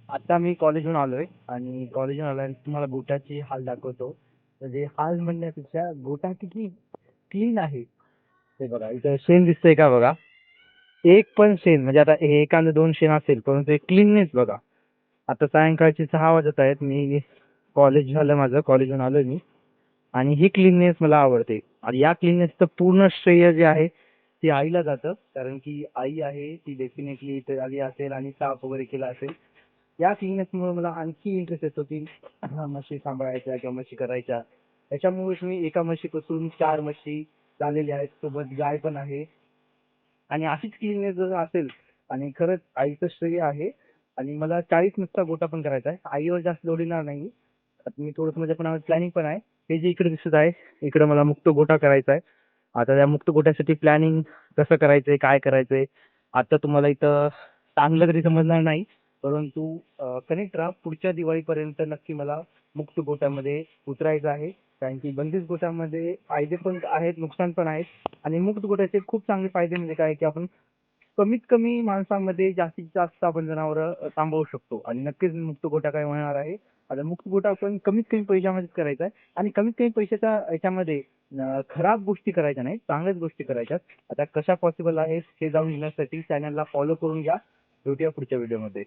आता मी कॉलेजहून आलोय आणि कॉलेजहून आल्यानंतर तुम्हाला गोट्याची हाल दाखवतो. म्हणजे हाल म्हणण्यापेक्षा गोटा किती क्लीन आहे. हे बघा इथं शेण दिसतंय का बघा. एक पण शेण म्हणजे आता हे एखादं 2 शेण असेल, परंतु हे क्लीननेस बघा. आता सायंकाळचे 6 वाजत आहेत. मी कॉलेज झालं माझं, कॉलेजहून आलोय मी आणि ही क्लीननेस मला आवडते. आणि या क्लीननेसचं पूर्ण श्रेय जे आहे ते आईला जातं. कारण की आई आहे ती डेफिनेटली इथे आली असेल आणि साफ वगैरे केला असेल. या क्लीननेसमुळे मला आणखी इंटरेस्ट येतो की म्हशी सांभाळायच्या किंवा म्हशी करायच्या. त्याच्यामुळेच मी एका म्हशीपासून 4 म्हशी झालेल्या आहेत. सोबत गाय पण आहे. आणि अशीच क्लीननेस जर असेल आणि खरंच आईचं श्रेय आहे. आणि मला 40 नुसता गोटा पण करायचा आहे. आईवर जास्त लोड येणार नाही. आता मी थोडंसं माझ्या पण प्लॅनिंग पण आहे. हे जे इकडे दिसत आहे, इकडे मला मुक्त गोटा करायचा आहे. आता त्या मुक्त गोट्यासाठी प्लॅनिंग कसं करायचंय, काय करायचंय, आता तुम्हाला इथं चांगलं तरी समजणार नाही. परंतु कनेक्ट राहा. पुढच्या दिवाळीपर्यंत नक्की मला मुक्त गोट्यामध्ये उतरायचं आहे. कारण की बंदिस्त गोट्यामध्ये फायदे पण आहेत, नुकसान पण आहेत. आणि मुक्त गोट्याचे खूप चांगले फायदे म्हणजे काय, की आपण कमीत कमी माणसामध्ये जास्तीत जास्त आपण जनावरं सांभाळू शकतो. आणि नक्कीच मुक्त गोटा काय होणार आहे. आता मुक्त गोटा आपण कमीत कमी पैशामध्येच करायचा आहे. आणि कमीत कमी पैशाच्या ह्याच्यामध्ये खराब गोष्टी करायच्या नाहीत, चांगल्याच गोष्टी करायच्यात. आता कशा पॉसिबल आहेत हे जाणून घेण्यासाठी चॅनलला फॉलो करून घ्या. भेटूया पुढच्या व्हिडिओमध्ये.